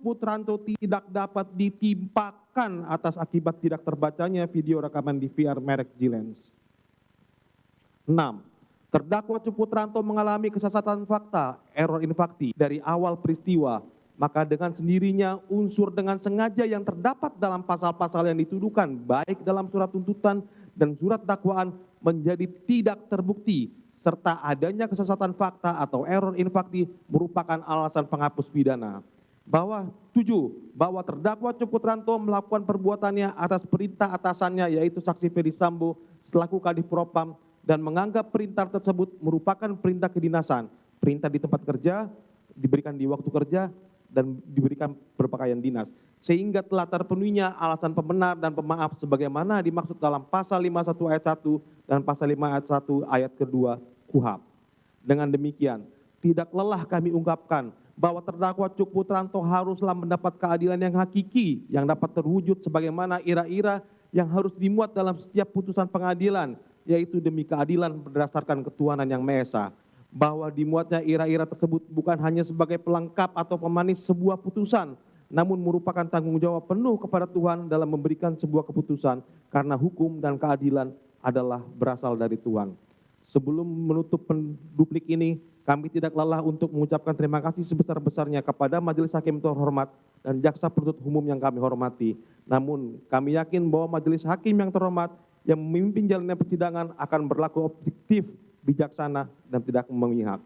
Putranto tidak dapat ditimpakan atas akibat tidak terbacanya video rekaman DVR merek G-Lens. 6. Terdakwa Cuk Putranto mengalami kesesatan fakta, error in facti dari awal peristiwa, maka dengan sendirinya unsur dengan sengaja yang terdapat dalam pasal-pasal yang dituduhkan baik dalam surat tuntutan dan surat dakwaan menjadi tidak terbukti, serta adanya kesesatan fakta atau error in facti merupakan alasan penghapus pidana. Bahwa 7. Bahwa terdakwa Cuk Putranto melakukan perbuatannya atas perintah atasannya yaitu saksi Ferdy Sambo selaku Kadif Propam dan menganggap perintah tersebut merupakan perintah kedinasan, perintah di tempat kerja, diberikan di waktu kerja, dan diberikan berpakaian dinas. Sehingga telah terpenuhinya alasan pembenar dan pemaaf sebagaimana dimaksud dalam pasal 51 ayat 1 dan pasal 5 ayat 1 ayat kedua KUHP. Dengan demikian, tidak lelah kami ungkapkan bahwa terdakwa Cuk Putranto haruslah mendapat keadilan yang hakiki yang dapat terwujud sebagaimana ira-ira yang harus dimuat dalam setiap putusan pengadilan, yaitu demi keadilan berdasarkan ketuhanan yang Maha Esa. Bahwa dimuatnya ira-ira tersebut bukan hanya sebagai pelengkap atau pemanis sebuah putusan, namun merupakan tanggung jawab penuh kepada Tuhan dalam memberikan sebuah keputusan, karena hukum dan keadilan adalah berasal dari Tuhan. Sebelum menutup duplik ini, kami tidak lelah untuk mengucapkan terima kasih sebesar-besarnya kepada Majelis Hakim terhormat dan Jaksa Penuntut Umum yang kami hormati. Namun kami yakin bahwa Majelis Hakim yang terhormat yang memimpin jalannya persidangan akan berlaku objektif, bijaksana, dan tidak memihak.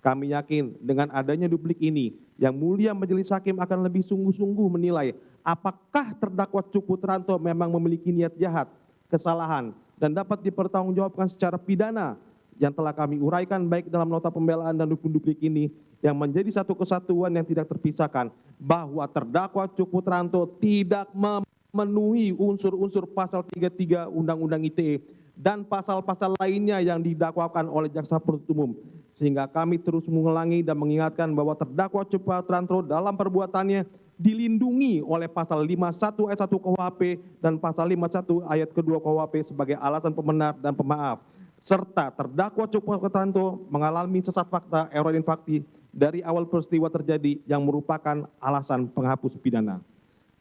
Kami yakin dengan adanya duplik ini, yang mulia Majelis Hakim akan lebih sungguh-sungguh menilai apakah terdakwa Cuk Putranto memang memiliki niat jahat, kesalahan, dan dapat dipertanggungjawabkan secara pidana yang telah kami uraikan baik dalam nota pembelaan dan duplik ini, yang menjadi satu kesatuan yang tidak terpisahkan, bahwa terdakwa Cuk Putranto tidak memenuhi unsur-unsur pasal 33 Undang-Undang ITE dan pasal-pasal lainnya yang didakwakan oleh Jaksa Penuntut Umum. Sehingga kami terus mengulangi dan mengingatkan bahwa terdakwa Cuk Putranto dalam perbuatannya dilindungi oleh pasal 51 ayat 1 KUHP dan pasal 51 ayat kedua KUHP sebagai alasan pembenar dan pemaaf. Serta terdakwa Cuk Putranto mengalami sesat fakta, error in facti dari awal peristiwa terjadi yang merupakan alasan penghapus pidana.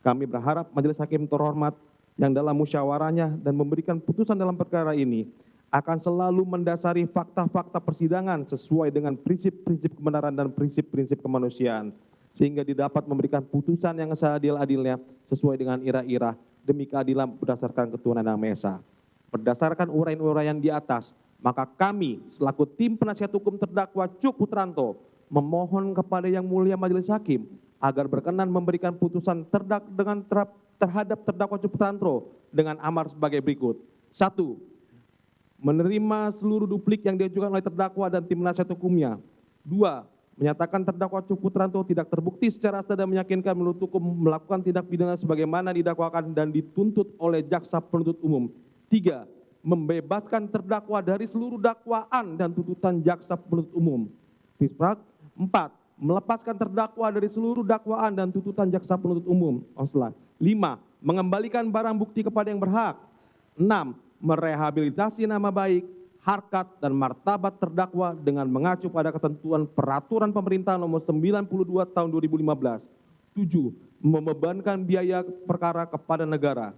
Kami berharap Majelis Hakim terhormat yang dalam musyawarahnya dan memberikan putusan dalam perkara ini akan selalu mendasari fakta-fakta persidangan sesuai dengan prinsip-prinsip kebenaran dan prinsip-prinsip kemanusiaan, sehingga didapat memberikan putusan yang seadil-adilnya sesuai dengan ira-ira demi keadilan berdasarkan ketuhanan yang Maha Esa. Berdasarkan uraian-uraian di atas, maka kami selaku tim penasihat hukum terdakwa Cuk Putranto memohon kepada Yang Mulia Majelis Hakim agar berkenan memberikan putusan terhadap terdakwa Cuk Putranto dengan amar sebagai berikut. 1. Menerima seluruh duplik yang diajukan oleh terdakwa dan tim penasihat hukumnya. 2. Menyatakan terdakwa Cuk Putranto tidak terbukti secara sah dan meyakinkan menurut hukum melakukan tindak pidana sebagaimana didakwakan dan dituntut oleh Jaksa Penuntut Umum. 3. Membebaskan terdakwa dari seluruh dakwaan dan tuntutan Jaksa Penuntut Umum. 4. Melepaskan terdakwa dari seluruh dakwaan dan tuntutan Jaksa Penuntut Umum. 5. Mengembalikan barang bukti kepada yang berhak. 6. Merehabilitasi nama baik, harkat, dan martabat terdakwa dengan mengacu pada ketentuan Peraturan Pemerintah Nomor 92 Tahun 2015. 7. Membebankan biaya perkara kepada negara.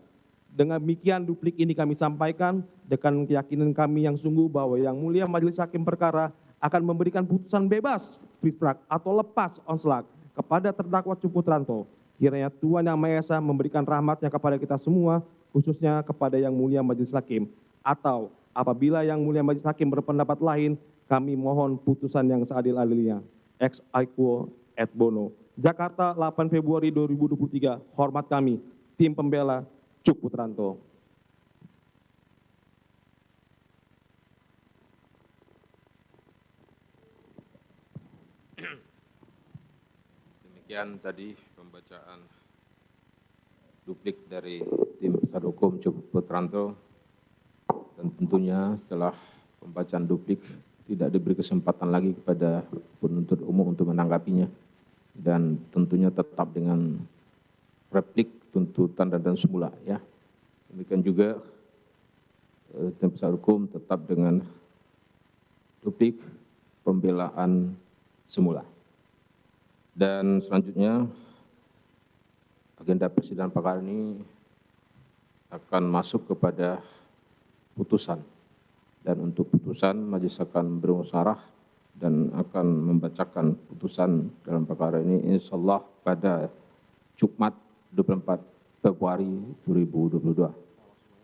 Dengan demikian duplik ini kami sampaikan dengan keyakinan kami yang sungguh bahwa Yang Mulia Majelis Hakim Perkara akan memberikan putusan bebas, free track, atau lepas onslaught kepada terdakwa Cuk Putranto. Kiranya Tuhan Yang Maha Esa memberikan rahmatnya kepada kita semua, khususnya kepada Yang Mulia Majelis Hakim. Atau apabila Yang Mulia Majelis Hakim berpendapat lain, kami mohon putusan yang seadil-adilnya. Ex aequo et bono. Jakarta, 8 Februari 2023. Hormat kami, tim pembela Cuk Putranto. Demikian tadi pembacaan duplik dari tim penasihat hukum Cuk Putranto, dan tentunya setelah pembacaan duplik tidak diberi kesempatan lagi kepada penuntut umum untuk menanggapinya, dan tentunya tetap dengan replik tuntutan dan semula, ya. Demikian juga tim penasihat hukum tetap dengan duplik pembelaan semula. Dan selanjutnya agenda persidangan perkara ini akan masuk kepada putusan. Dan untuk putusan, majelis akan bermusyawarah dan akan membacakan putusan dalam perkara ini insyaallah pada Jumat 24 Februari 2022.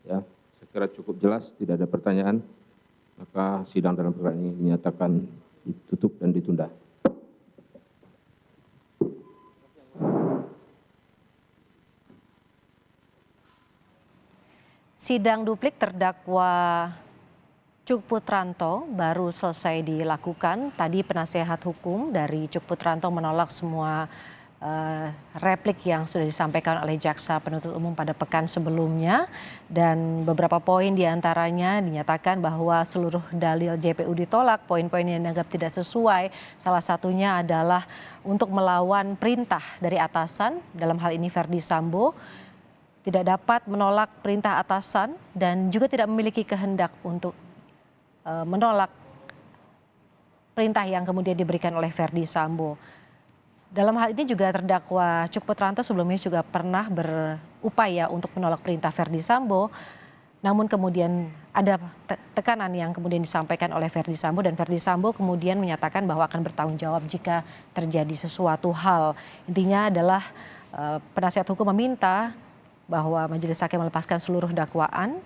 Ya, saya kira cukup jelas, tidak ada pertanyaan. Maka sidang dalam perkara ini dinyatakan ditutup dan ditunda. Sidang duplik terdakwa Cuk Putranto baru selesai dilakukan. Tadi penasehat hukum dari Cuk Putranto menolak semua replik yang sudah disampaikan oleh jaksa penuntut umum pada pekan sebelumnya, dan beberapa poin diantaranya dinyatakan bahwa seluruh dalil JPU ditolak, poin-poin yang dianggap tidak sesuai, salah satunya adalah untuk melawan perintah dari atasan, dalam hal ini Verdi Sambo, tidak dapat menolak perintah atasan dan juga tidak memiliki kehendak untuk menolak perintah yang kemudian diberikan oleh Verdi Sambo. Dalam hal ini juga terdakwa Cuk Putranto sebelumnya juga pernah berupaya untuk menolak perintah Verdi Sambo, namun kemudian ada tekanan yang kemudian disampaikan oleh Verdi Sambo, dan Verdi Sambo kemudian menyatakan bahwa akan bertanggung jawab jika terjadi sesuatu hal. Intinya adalah penasihat hukum meminta bahwa majelis hakim melepaskan seluruh dakwaan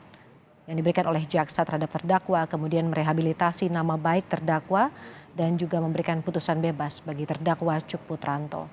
yang diberikan oleh jaksa terhadap terdakwa, kemudian merehabilitasi nama baik terdakwa, dan juga memberikan putusan bebas bagi terdakwa Cuk Putranto.